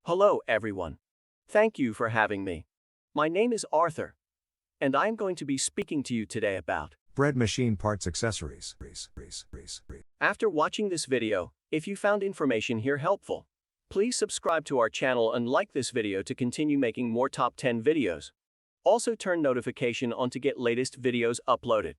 Hello, everyone. Thank you for having me. My name is Arthur, and I am going to be speaking to you today about bread machine parts accessories. After watching this video, if you found information here helpful, please subscribe to our channel and like this video to continue making more top 10 videos. Also turn notification on to get latest videos uploaded.